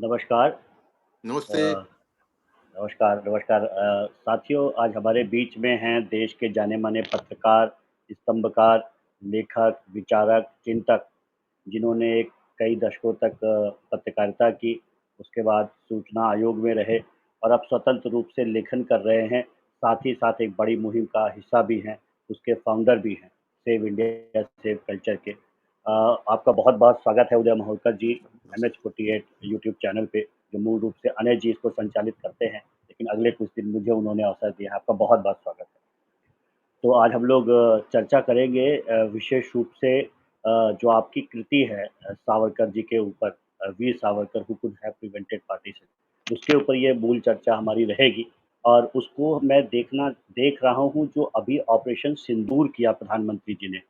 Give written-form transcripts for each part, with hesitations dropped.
नमस्कार। अ, नमस्ते। नमस्कार। साथियों, आज हमारे बीच में हैं देश के जाने-माने पत्रकार, स्तंभकार, लेखक, विचारक, चिंतक, जिन्होंने कई दशकों तक पत्रकारिता की, उसके बाद सूचना आयोग में रहे और अब स्वतंत्र रूप से लेखन कर रहे हैं। साथ ही साथ एक बड़ी मुहिम का हिस्सा भी हैं, उसके फाउंडर भी हैं, सेव इंडिया, सेव कल्चर के। आपका बहुत-बहुत स्वागत है उदय महोलकर जी, MH48 यूट्यूब चैनल पे, जो मूल रूप से अनय जी इसको संचालित करते हैं, लेकिन अगले कुछ दिन मुझे उन्होंने अवसर दिया है। आपका बहुत-बहुत स्वागत है। तो आज हम लोग चर्चा करेंगे विशेष रूप से जो आपकी कृति है सावरकर जी के ऊपर, वीर सावरकर हू कुड हैव प्रिवेंटेड पार्टीशन, उसके ऊपर ये मूल चर्चा हमारी रहेगी। और उसको मैं देख रहा हूँ जो अभी ऑपरेशन सिंदूर किया प्रधानमंत्री जी ने।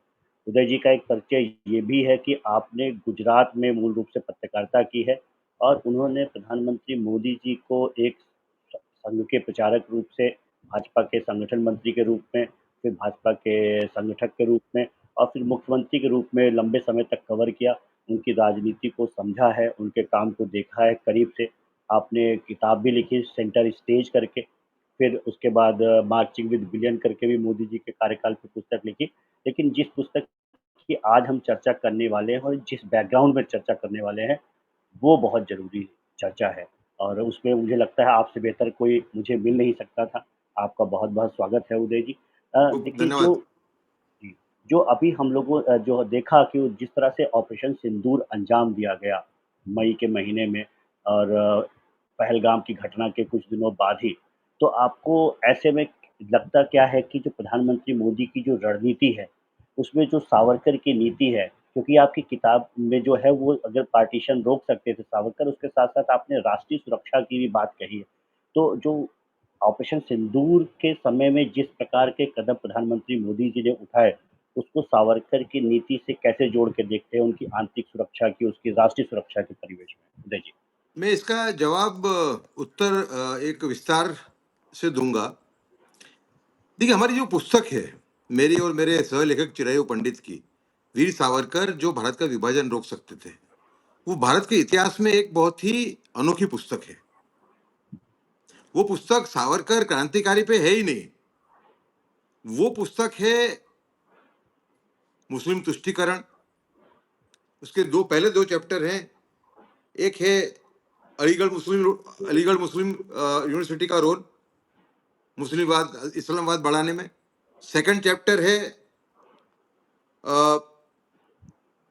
उदय जी का एक परिचय ये भी है कि आपने गुजरात में मूल रूप से पत्रकारिता की है और उन्होंने प्रधानमंत्री मोदी जी को एक संघ के प्रचारक रूप से, भाजपा के संगठन मंत्री के रूप में, फिर भाजपा के संगठक के रूप में और फिर मुख्यमंत्री के रूप में लंबे समय तक कवर किया। उनकी राजनीति को समझा है, उनके काम को देखा है करीब से। आपने किताब भी लिखी सेंटर स्टेज करके, फिर उसके बाद मार्चिंग विद विलियन करके भी मोदी जी के कार्यकाल पे पुस्तक लिखी। लेकिन जिस पुस्तक की आज हम चर्चा करने वाले हैं और जिस बैकग्राउंड में चर्चा करने वाले हैं, वो बहुत ज़रूरी चर्चा है और उसमें मुझे लगता है आपसे बेहतर कोई मुझे मिल नहीं सकता था। आपका बहुत-बहुत स्वागत है उदय जी। खूब देखिए धन्यवाद। जी, जो अभी हम लोगों जो देखा कि जिस तरह से ऑपरेशन सिंदूर अंजाम दिया गया मई के महीने में और पहलगाम की घटना के कुछ दिनों बाद ही, तो आपको ऐसे में लगता क्या है कि जो प्रधानमंत्री मोदी की जो रणनीति है, उसमें जो सावरकर की नीति है, क्योंकि आपकी किताब में जो है वो अगर पार्टीशन रोक सकते थे सावरकर, उसके साथ-साथ आपने राष्ट्रीय सुरक्षा की भी बात कही है। तो जो ऑपरेशन सिंदूर के समय में जिस प्रकार के कदम प्रधानमंत्री मोदी जी ने उठाए, उसको सावरकर की नीति से कैसे जोड़ के देखते हैं, उनकी आंतरिक सुरक्षा की, उसकी राष्ट्रीय सुरक्षा के परिवेश में? उदय जी। मैं इसका जवाब उत्तर एक विस्तार से दूँगा। देखिए, हमारी जो पुस्तक है, मेरी और मेरे सह-लेखक चिरायु पंडित की, वीर सावरकर जो भारत का विभाजन रोक सकते थे, वो भारत के इतिहास में एक बहुत ही अनोखी पुस्तक है। वो पुस्तक सावरकर क्रांतिकारी पे है ही नहीं। वो पुस्तक है मुस्लिम तुष्टीकरण, उसके पहले 2 चैप्टर हैं। एक है अलीगढ़ मुस्लिम यूनिवर्सिटी का रोल मुस्लिमवाद इस्लामवाद बढ़ाने में। सेकंड चैप्टर है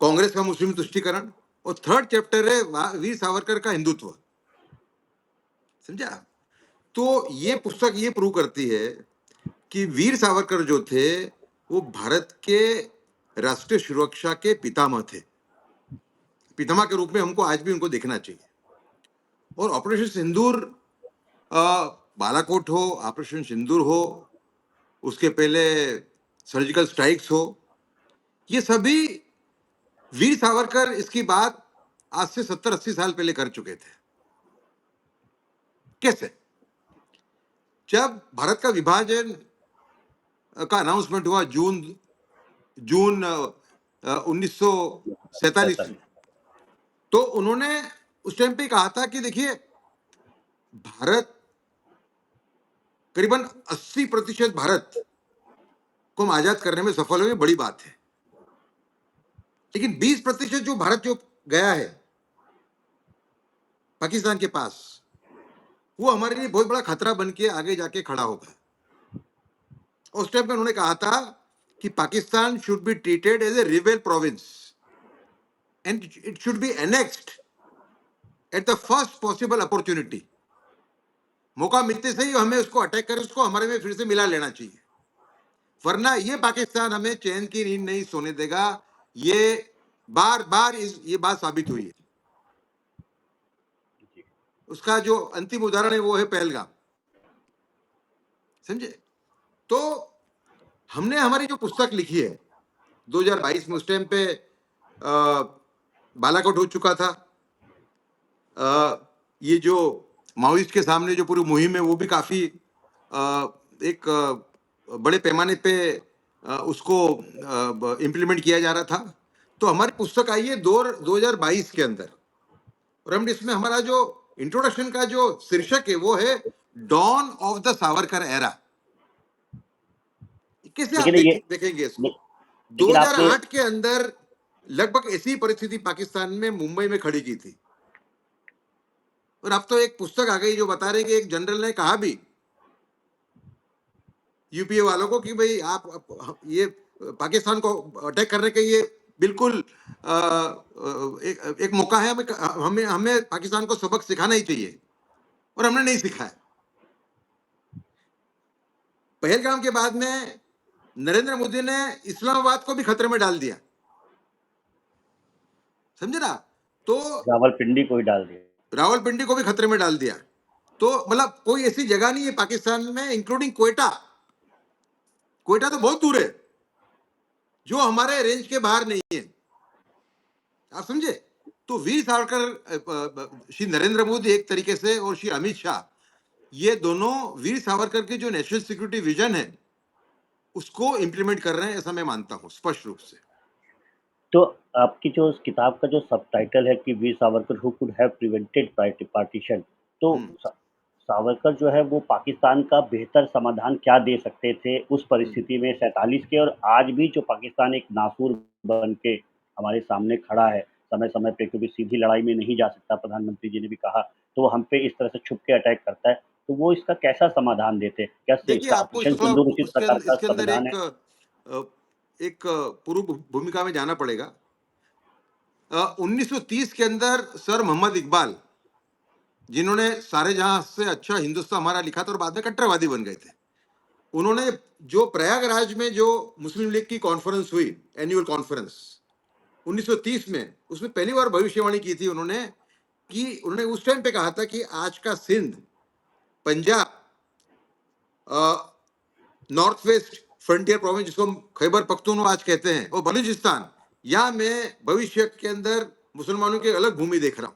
कांग्रेस का मुस्लिम तुष्टीकरण और थर्ड चैप्टर है वीर सावरकर का हिंदुत्व। समझा? तो ये पुस्तक ये प्रूव करती है कि वीर सावरकर जो थे वो भारत के राष्ट्रीय सुरक्षा के पितामह थे। पितामह के रूप में हमको आज भी उनको देखना चाहिए। और ऑपरेशन सिंदूर, बालाकोट हो, ऑपरेशन सिंदूर हो, उसके पहले सर्जिकल स्ट्राइक्स हो, ये सभी वीर सावरकर इसकी बात आज से 70-80 साल पहले कर चुके थे। कैसे? जब भारत का विभाजन का अनाउंसमेंट हुआ जून जून 1947 में, तो उन्होंने उस टाइम पे कहा था कि देखिए, भारत करीबन 80% भारत को हम आजाद करने में सफल हुए, बड़ी बात है। लेकिन 20% जो भारत जो गया है पाकिस्तान के पास, वो हमारे लिए बहुत बड़ा खतरा बन के आगे जाके खड़ा होगा। उस टाइम पे उन्होंने कहा था कि Pakistan should be treated as a rebel province and it should be annexed at the first possible opportunity. मौका मिलते से ही हमें उसको अटैक कर उसको हमारे में फिर से मिला लेना चाहिए, वरना ये पाकिस्तान हमें चैन की नींद नहीं सोने देगा। ये बार बार ये बात साबित हुई है। उसका जो अंतिम उदाहरण है वो है पहलगाम। समझे? तो हमने हमारी जो पुस्तक लिखी है 2022 में, उस टाइम पे बालाकोट हो चुका था। ये जो माओइस्ट के सामने जो पूरी मुहिम है वो भी काफी एक बड़े पैमाने पे उसको इम्प्लीमेंट किया जा रहा था। तो हमारी पुस्तक आई है 2022 के अंदर। और हम इसमें हमारा जो इंट्रोडक्शन का जो शीर्षक है वो है dawn of the Savarkar era. कैसे आप लेकिन ये देखेंगे ले, इसको? लेकिन आपने 2008 के अंदर लगभग ऐसी परिस्थिति पाकिस्तान में मुंबई में खड़ी की थी, और अब तो एक पुस्तक आ गई जो बता रही कि एक जनरल ने कहा भी यूपीए वालों को कि भाई आप ये पाकिस्तान को अटैक करने के ये बिल्कुल एक मौका है, हमें हमें हमें पाकिस्तान को सबक सिखाना ही चाहिए, और हमने नहीं सिखाया। पहलगाम के बाद में नरेंद्र मोदी ने इस्लामाबाद को भी खतरे में डाल दिया, समझे ना? तो रावलपिंडी को ही डाल दिया। रावलपिंडी को भी खतरे में डाल दिया। तो मतलब कोई ऐसी जगह नहीं है पाकिस्तान में, इंक्लूडिंग कोयटा। कोयटा तो बहुत दूर है, जो हमारे रेंज के बाहर नहीं है, आप समझे? तो वीर सावरकर, श्री नरेंद्र मोदी एक तरीके से, और श्री अमित शाह, ये दोनों वीर सावरकर के जो नेशनल सिक्योरिटी विजन है उसको इंप्लीमेंट कर रहे हैं, ऐसा मैं मानता हूं स्पष्ट रूप से। तो आपकी जो उस किताब का जो सबटाइटल है कि Veer Savarkar who could have prevented partition, तो सावरकर जो है वो पाकिस्तान का बेहतर समाधान क्या दे सकते थे उस परिस्थिति में 47 के, और आज भी जो पाकिस्तान एक नासूर बन के हमारे सामने खड़ा है समय समय पे, क्योंकि सीधी लड़ाई में नहीं जा सकता, प्रधानमंत्री जी ने भी कहा, तो वो हम पे इस तरह से छुप के अटैक करता है, तो वो इसका कैसा समाधान देते? क्या देखिए, आपको ऑपरेशन थोड़ा सिंदूर उसी प्रकार का इसके अंदर संविधान है? एक पूर्व भूमिका में जाना पड़ेगा। 1930 के अंदर सर मोहम्मद इकबाल, जिन्होंने सारे जहां से अच्छा हिंदुस्तान हमारा लिखा था और बाद में कट्टरवादी बन गए थे, उन्होंने जो प्रयागराज में जो मुस्लिम लीग की कॉन्फ्रेंस हुई, एनुअल कॉन्फ्रेंस 1930 में, उसमें पहली बार भविष्यवाणी की थी उन्होंने, कि उन्होंने उस टाइम पे कहा था कि आज का Sindh, Punjab, north west frontier province जिसको हम खैबर पख्तूनख्वा आज कहते हैं, और बलूचिस्तान, या मैं भविष्य के अंदर मुसलमानों की अलग भूमि देख रहा हूं,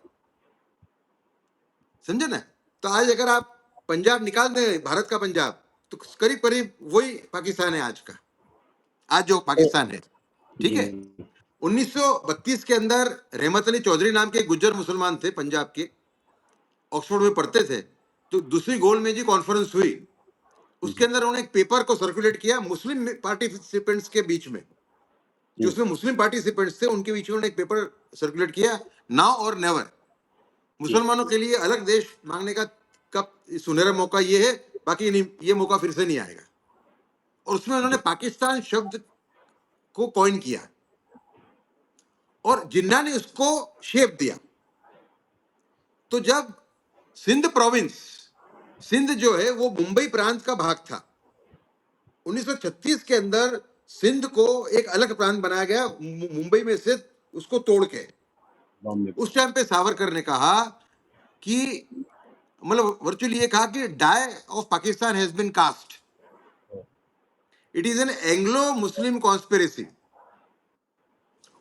समझे ना? तो आज अगर आप पंजाब निकाल दें, भारत का पंजाब, तो करीब करीब वही पाकिस्तान है आज का, आज जो पाकिस्तान है, ठीक है? 1932 के अंदर रहमत अली चौधरी नाम के गुज्जर मुसलमान थे पंजाब के, ऑक्सफोर्ड में पढ़ते थे, तो दूसरी गोल मेजी कॉन्फ्रेंस हुई, उसके अंदर उन्होंने एक पेपर को सर्कुलेट किया मुस्लिम पार्टिसिपेंट्स के बीच में, जो उसमें मुस्लिम पार्टिसिपेंट्स थे उनके बीच में उन्होंने एक पेपर सर्कुलेट किया, नाउ और नेवर, मुसलमानों के लिए अलग देश मांगने का कब सुनहरा मौका ये है, बाकी नहीं, ये मौका फिर से नहीं आएगा। और उसमें उन्होंने पाकिस्तान शब्द को कॉइन किया, और जिन्ना ने उसको शेप दिया। तो जब सिंध प्रोविंस, सिंध जो है वो मुंबई प्रांत का भाग था, 1936 के अंदर सिंध को एक अलग प्रांत बनाया गया मुंबई में से, उसको तोड़ के। उस टाइम पे सावरकर ने कहा कि, मतलब वर्चुअली ये कहा कि die of Pakistan has been cast, it is an Anglo Muslim conspiracy.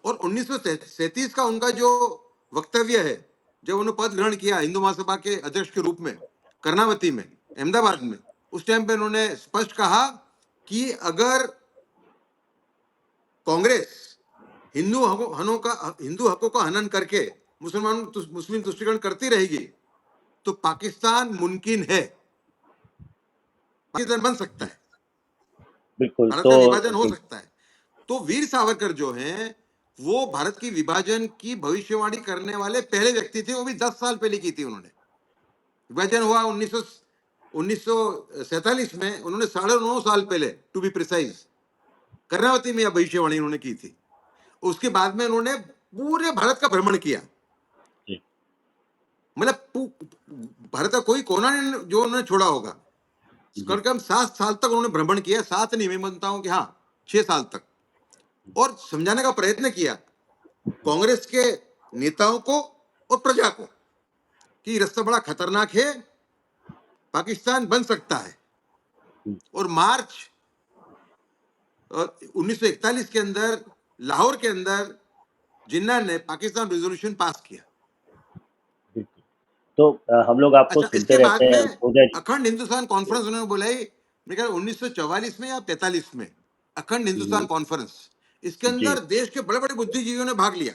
और 1937 का उनका जो वक्तव्य है, जब उन्होंने पद ग्रहण किया हिंदू महासभा के अध्यक्ष के रूप में कर्नावती में, अहमदाबाद में, उस टाइम पे उन्होंने स्पष्ट कहा कि अगर कांग्रेस हिंदू हकों का हनन करके मुस्लिम तुष्टीकरण करती रहेगी तो पाकिस्तान मुमकिन है, पाकिस्तान बन सकता है, बिल्कुल। भारत तो का विभाजन हो सकता है। तो वीर सावरकर जो हैं वो भारत की विभाजन की भविष्यवाणी करने वाले पहले व्यक्ति थे, वो भी 10 साल पहले की थी उन्होंने। विभाजन हुआ 1947 में, उन्होंने 9.5 साल पहले, टू बी प्रिसाइज, कर्नावती में यह भविष्यवाणी उन्होंने की थी। उसके बाद में उन्होंने पूरे भारत का भ्रमण किया, मतलब भारत का कोई कोना नहीं जो उन्होंने छोड़ा होगा। कम से कम 7 साल तक उन्होंने भ्रमण किया, 7 नहीं, मैं मानता हूं कि हाँ 6 साल तक, और समझाने का प्रयत्न किया कांग्रेस के नेताओं को और प्रजा को कि रास्ता बड़ा खतरनाक है, पाकिस्तान बन सकता है। और मार्च 1941 के अंदर लाहौर के अंदर जिन्ना ने पाकिस्तान रेजोल्यूशन पास किया। तो हम लोग आपको अच्छा, सुनते इसके बाद रहते हैं में अखंड हिंदुस्तान कॉन्फ्रेंस उन्होंने बुलाई, मेरे ख्याल 1944 में या 45 में, अखंड हिंदुस्तान कॉन्फ्रेंस। इसके अंदर देश के बड़े बड़े बुद्धिजीवियों ने भाग लिया,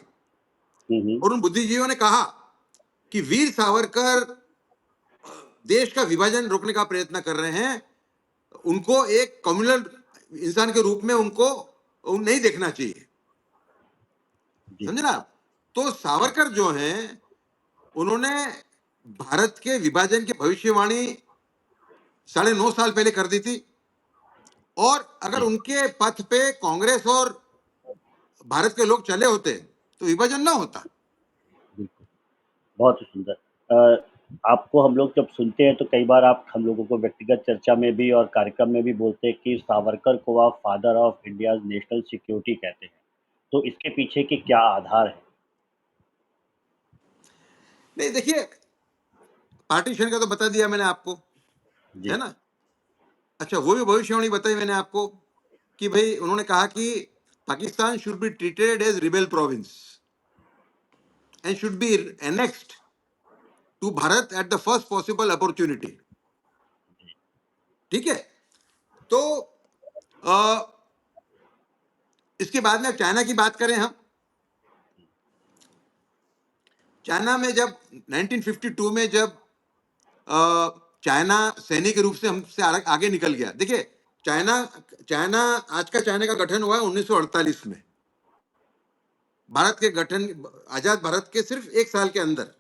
और उन बुद्धिजीवियों ने कहा कि वीर सावरकर देश का विभाजन रोकने का प्रयत्न कर रहे हैं, उनको एक कम्युनल इंसान के रूप में उनको नहीं देखना चाहिए। जी समझे ना? तो सावरकर जो हैं, उन्होंने भारत के विभाजन की भविष्यवाणी 9.5 साल पहले कर दी थी, और अगर जी उनके पथ पे कांग्रेस और भारत के लोग चले होते तो विभाजन ना होता। बिल्कुल, बहुत ही सुंदर। आपको हम लोग जब सुनते हैं तो कई बार आप हम लोगों को व्यक्तिगत चर्चा में भी और कार्यक्रम में भी बोलते हैं कि सावरकर को आप father of India's national security कहते हैं। तो इसके पीछे के क्या आधार है? नहीं, देखिए, पार्टीशन का तो बता दिया मैंने आपको, है जी ना? अच्छा, वो भी भविष्यवाणी बताई मैंने आपको कि भाई उन्होंने कहा कि Pakistan should be treated as rebel province and should be annexed to Bharat at the first possible opportunity. ठीक है? तो इसके बाद में चाइना की बात करें हम। चाइना में जब 1952 में जब चाइना सैनिक रूप से हमसे आगे निकल गया। देखिए, चाइना चाइना आज का चाइना का गठन हुआ है 1948 में, भारत के गठन, आजाद भारत के सिर्फ 1 साल के अंदर।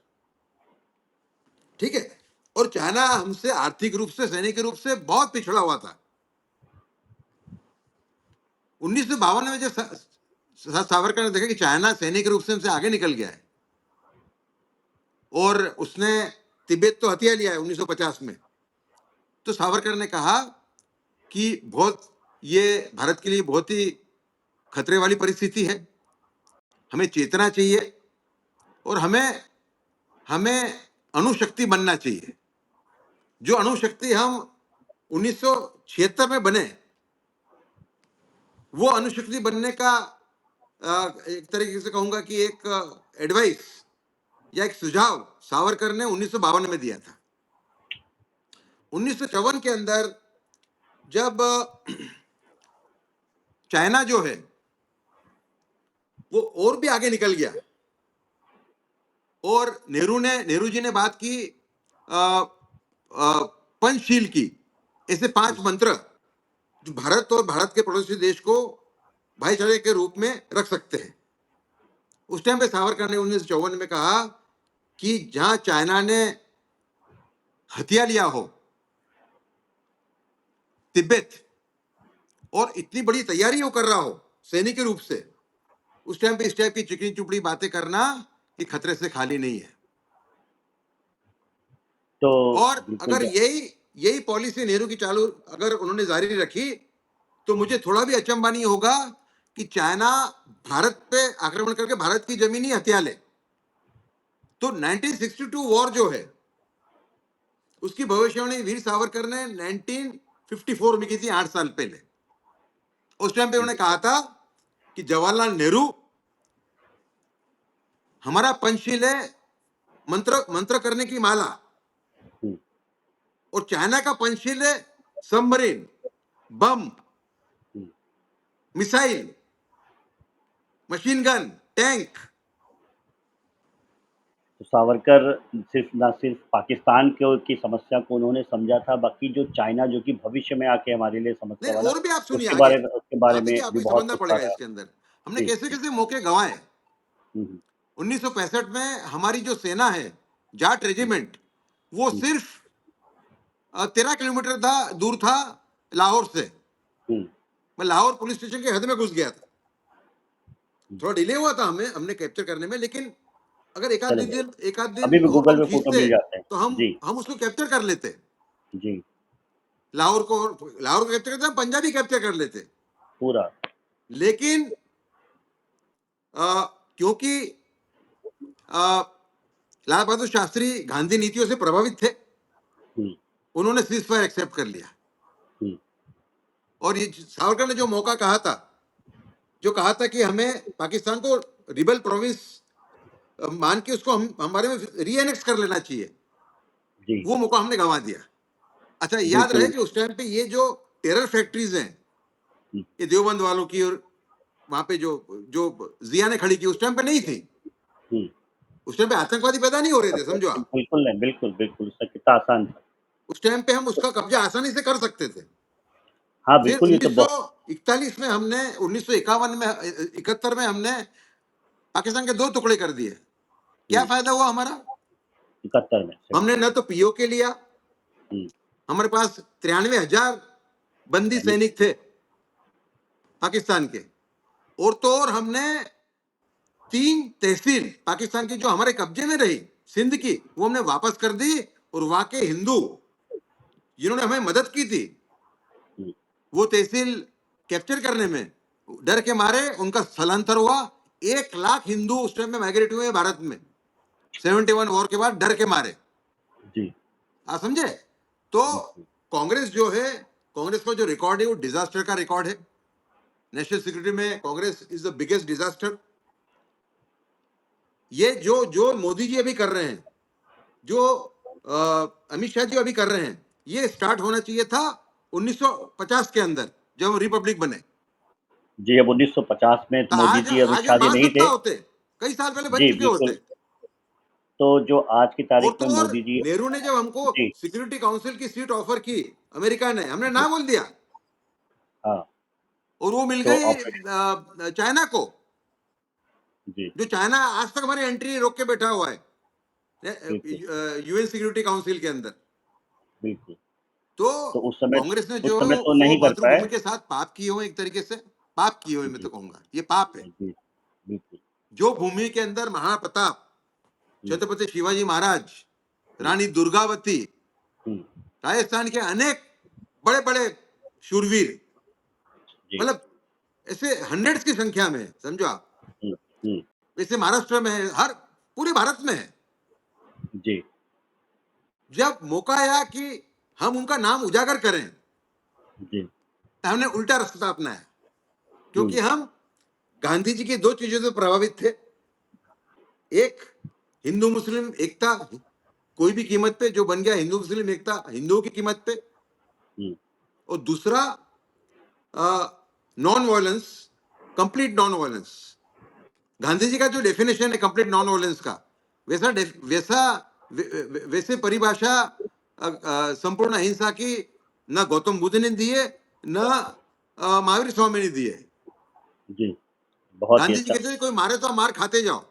ठीक है? और चाइना हमसे आर्थिक रूप से, सैनिक रूप से बहुत पिछड़ा हुआ था। 1952 में जब सावरकर ने देखा कि चाइना सैनिक रूप से हमसे आगे निकल गया है, और उसने तिब्बत तो हथिया लिया है 1950 में, तो सावरकर ने कहा कि ये भारत के लिए बहुत ही खतरे वाली परिस्थिति है, हमें चेतना चाहिए, और हमें हमें अणुशक्ति बनना चाहिए। जो अणुशक्ति हम 1976 में बने, वो अणुशक्ति बनने का एक तरीके से कहूंगा कि एक एडवाइस या एक सुझाव सावरकर ने 1952 में दिया था। 1954 के अंदर जब चाइना जो है वो और भी आगे निकल गया, और नेहरू जी ने बात की पंचशील की, ऐसे 5 मंत्र जो भारत और भारत के पड़ोसी देश को भाईचारे के रूप में रख सकते हैं। उस टाइम पे सावरकर ने 1954 में कहा कि जहां चाइना ने हथिया लिया हो तिब्बत, और इतनी बड़ी तैयारी वो कर रहा हो सैनिक के रूप से, उस टाइम पे इस टाइप की चिकनी चुपड़ी बातें करना ये खतरे से खाली नहीं है। तो और बिल्कुल अगर यही पॉलिसी नेहरू की चालू अगर उन्होंने जारी रखी, तो मुझे थोड़ा भी अचंभा नहीं होगा कि चाइना भारत पे आक्रमण करके भारत की जमीन ही हथिया ले। तो 1962 वॉर जो है, उसकी भविष्यवाणी वीर सावरकर ने 1954 में की थी, 8 साल पहले। उस टाइम पे उन्होंने कहा था कि जवाहरलाल नेहरू हमारा पंचशील है, मंत्र करने की माला, हम्म, और चाइना का पंचशील है submarine, bomb, hmm. Missile, machine gun, tank. तो सावरकर ना सिर्फ पाकिस्तान की समस्या को उन्होंने समझा था, बाकी जो चाइना जो कि भविष्य में आके हमारे लिए नहीं, समस्या वाला, और भी आप सुनिए आगे। उसके बारे आप में देखिए, भी आपको बहुत समझना कुछ पड़ेगा सारा। इसके अंदर हमने जी कैसे जी। कैसे मौके गंवाए। हम्म, 1965 में हमारी जो सेना है, जाट हम्म, रेजिमेंट, वो हम्म, सिर्फ 13 किलोमीटर था, दूर था लाहौर से। हम्म, मैं लाहौर पुलिस स्टेशन के हद में घुस गया था। हम्म। थोड़ा डिले हुआ था हमने कैप्चर करने में, लेकिन अगर चले जाएगा। एक आध अभी दिन भी और गूगल हम पे फोटो खींचते मिल जाते हैं। तो जी हम उसको कैप्चर कर लेते। जी। लाहौर को कैप्चर करते, हम पंजाबी कैप्चर कर लेते। पूरा। लेकिन क्योंकि अ, लाल बहादुर शास्त्री गांधी नीतियों से प्रभावित थे, हम्म, उन्होंने सीज फायर एक्सेप्ट कर लिया। हम्म, और ये सावरकर ने जो मौका कहा था, जो कहा था कि हमें पाकिस्तान को रिबल प्रोविंस मान के उसको हम हमारे में रीएनेक्स कर लेना चाहिए, जी वो मौका हमने गंवा दिया। अच्छा, याद रहे बिल्कुल। कि उस टाइम पे ये जो टेरर फैक्ट्रीज हैं, हम्म, ये देवबंद वालों की, और वहां पे जो जो जिया ने खड़ी की, उस टाइम पे नहीं थी। हम्म, उस टाइम पे आतंकवादी पैदा नहीं हो रहे थे, समझो आप। बिल्कुल नहीं, बिल्कुल, बिल्कुल, उसका कितना आसान था। उस टाइम पे हम उसका कब्जा आसानी से कर सकते थे। हाँ, फिर बिल्कुल, ये तो बहुत 1941 में हमने 1951 में 71 में हमने पाकिस्तान के 2 टुकड़े कर दिए। क्या फायदा हुआ हमारा? 71 में, हमने 71 न तो पीओके लिया, हुँ, हमारे पास 93,000 बंदी सैनिक सैनिक थे पाकिस्तान के, और तो और हमने 3 तहसील पाकिस्तान की जो हमारे कब्जे में रही सिंध की, वो हमने वापस कर दी, और वहां के हिंदू जिन्होंने हमें मदद की थी हुँ, वो तहसील कैप्चर करने में डर के मारे उनका स्थलांतर हुआ। 1 लाख हिंदू उस टाइम में माइग्रेट हुए भारत में 71 वॉर के बाद, डर के मारे। जी, आप समझे? तो बिल्कुल, कांग्रेस जो है, कांग्रेस का जो रिकॉर्ड है वो डिजास्टर का रिकॉर्ड है। नेशनल सिक्योरिटी में Congress is the biggest disaster. ये जो जो मोदी जी अभी कर रहे हैं, जो अमित शाह जी अभी कर रहे हैं, ये स्टार्ट होना चाहिए था 1950 के अंदर, जब रिपब्लिक बने। जी, अब 1950 में तो मोदी आज जी, अमित आज शाह हम जी नहीं महासत्ता थे। होते, कई साल पहले बन जी, चुके बिल्कुल, होते। तो जो आज की और तारीख तो में और मोदी जी नेहरू ने जब हमको जी, सिक्योरिटी काउंसिल की सीट ऑफर की, अमेरिका ने, हमने जी, ना बोल दिया, हाँ, और वो मिल तो गई ऑपरेशन चाइना को। जी, जो चाइना आज तक हमारी एंट्री रोक के बैठा हुआ है बिल्कुल, यूएन सिक्योरिटी काउंसिल के अंदर। बिल्कुल, तो तो कांग्रेस ने उस जो समय तो वो नहीं कर पाए। मातृभूमि के साथ पाप किए हुए, एक तरीके से पाप किए हुए, मैं तो जी, कहूंगा ये पाप है। जी, बिल्कुल, जो भूमि के अंदर महाराणा प्रताप, हुँ, छत्रपति शिवाजी महाराज, हुँ, रानी दुर्गावती, हुँ, राजस्थान के अनेक बड़े बड़े शूरवीर, जी, मतलब ऐसे हंड्रेड्स की संख्या में है, समझो आप। हुँ, हुँ, जैसे महाराष्ट्र में है, हर पूरे भारत में है। जी, जब मौका आया कि हम उनका नाम उजागर करें, जी, तो हमने उल्टा रास्ता अपनाया, हुँ, क्योंकि हम गांधी जी की 2 चीजों से प्रभावित थे। एक, हिंदू मुस्लिम एकता, कोई भी कीमत पे, जो बन गया हिंदू मुस्लिम एकता हिंदुओं की कीमत पे। हुँ, और दूसरा, non violence, complete non violence. Gandhi ji का जो डेफिनेशन है कंप्लीट नॉन वायलेंस का, वैसा वैसा वैसे परिभाषा संपूर्ण अहिंसा की न गौतम बुद्ध ने दी है, न महावीर स्वामी ने दी है। जी, बहुत ही गांधी जी अच्छा। कहते थे कोई मारे तो आप मार खाते जाओ।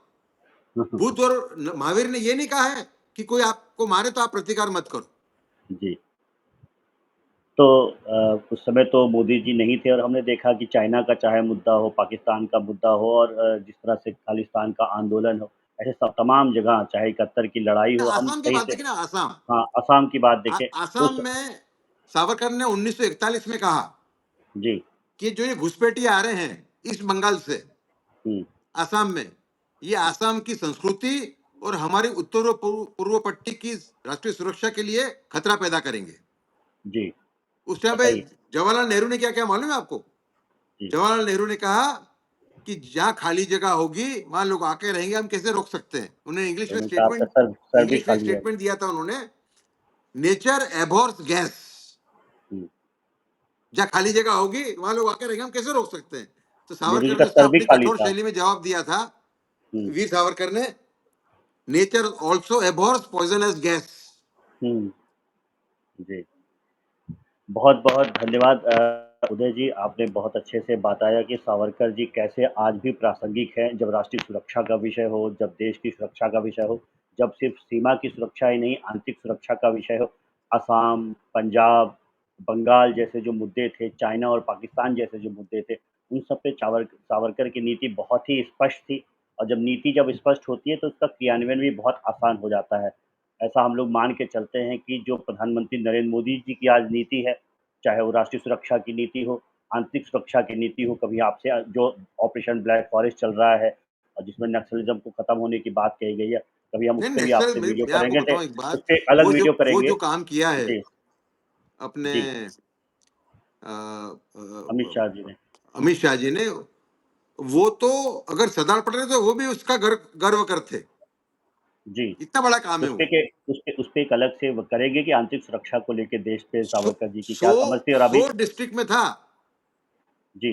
बुद्ध और महावीर ने ये नहीं कहा है कि कोई आपको मारे तो आप प्रतिकार मत करो। जी, तो उस समय तो मोदी जी नहीं थे और हमने देखा कि चाइना का चाहे मुद्दा हो, पाकिस्तान का मुद्दा हो और जिस तरह से खालिस्तान का आंदोलन हो, ऐसे सब तमाम जगह चाहे 71 की लड़ाई हो, हम आसाम की सही बात से देखिए ना, आसाम। हाँ, असम की बात देखें, आसाम उस में सावरकर ने 1941 में कहा जी, कि जो ये घुसपैठिए आ रहे हैं ईस्ट बंगाल से हुँ, आसाम में, ये आसाम की संस्कृति और हमारी उत्तर पूर्व पट्टी की राष्ट्रीय सुरक्षा के लिए खतरा पैदा करेंगे। जी, उस टाइम पे बताइए? जवाहरलाल नेहरू ने क्या क्या मालूम है आपको? जी, जवाहरलाल नेहरू ने कहा कि जहां खाली जगह होगी वहां लोग आके रहेंगे, हम कैसे रोक सकते हैं। उन्होंने तो उन्होंने कहा आपका सर भी इंग्लिश में खाली है। स्टेटमेंट दिया था उन्होंने, नेचर एबॉर्स गैस। हुँ, जहाँ खाली जगह होगी वहां लोग आके रहेंगे, हम कैसे रोक सकते हैं। तो नेहरू जी सावरकर का ने उसका सर भी अपनी खाली कठोर था। शैली में जवाब दिया था, हुँ, वीर सावरकर ने, नेचर ऑल्सो एबॉर्स पॉइजनस गैस। हुँ, जी। बहुत-बहुत धन्यवाद उदय जी, आपने बहुत अच्छे से बताया कि सावरकर जी कैसे आज भी प्रासंगिक हैं, जब राष्ट्रीय सुरक्षा का विषय हो, जब देश की सुरक्षा का विषय हो, जब सिर्फ़ सीमा की सुरक्षा ही नहीं, आंतरिक सुरक्षा का विषय हो। असम, पंजाब, बंगाल जैसे जो मुद्दे थे, चाइना और पाकिस्तान जैसे जो मुद्दे थे, उन सब पे सावरकर की नीति बहुत ही स्पष्ट थी और जब स्पष्ट होती है, तो उसका क्रियान्वयन भी बहुत आसान हो जाता है। ऐसा हम लोग मान के चलते हैं कि जो प्रधानमंत्री नरेंद्र मोदी जी की आज नीति है, चाहे वो राष्ट्रीय सुरक्षा की नीति हो, आंतरिक सुरक्षा की नीति हो, कभी आपसे जो ऑपरेशन ब्लैक फॉरेस्ट चल रहा है और जिसमें नक्सलिज़्म को खत्म होने की बात कही गई है, कभी हम उस नहीं, पे भी नक्सल आपसे वीडियो मैं आपको करेंगे थे, बताऊं एक उस बात, पे अलग वीडियो वो करेंगे। जो काम किया है जी, अपने जी, अमित शाह जी ने। अमित शाह जी ने, वो तो अगर सरदार पटेल तो वो भी उसका गर्व करते। जी, इतना बड़ा काम है उस पे वो। के उस पे एक अलग से वो करेंगे कि आंतरिक सुरक्षा को लेके देश पे सौ सावरकर जी की क्या सौ समझ थी और अभी सौ डिस्ट्रिक्ट में था जी,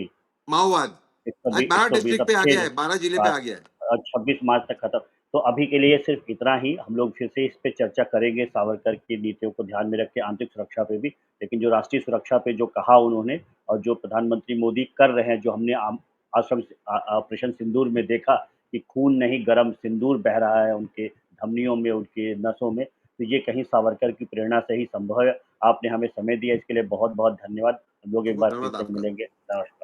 माओवाद, आज 12 120 डिस्ट्रिक्ट अब पे आ 6 गया है, 12 जिले पे बात आ गया है। 26 मार्च तक खत्म। तो अभी के लिए सिर्फ इतना ही, हम लोग फिर से इस पे चर्चा करेंगे सावरकर की नीतियों को ध्यान में रख के आंतरिक सुरक्षा पे भी। लेकिन जो राष्ट्रीय सुरक्षा पे जो कहा उन्होंने और जो प्रधानमंत्री मोदी कर रहे हैं, जो हमने ऑपरेशन सिंदूर में देखा कि खून नहीं गरम सिंदूर बह रहा है उनके धमनियों में, उनके नसों में, तो ये कहीं सावरकर की प्रेरणा से ही संभव है। आपने हमें समय दिया इसके लिए बहुत-बहुत धन्यवाद। हम लोग एक बहुत बार फिर धन्यवाद से आपका। मिलेंगे। नमस्कार।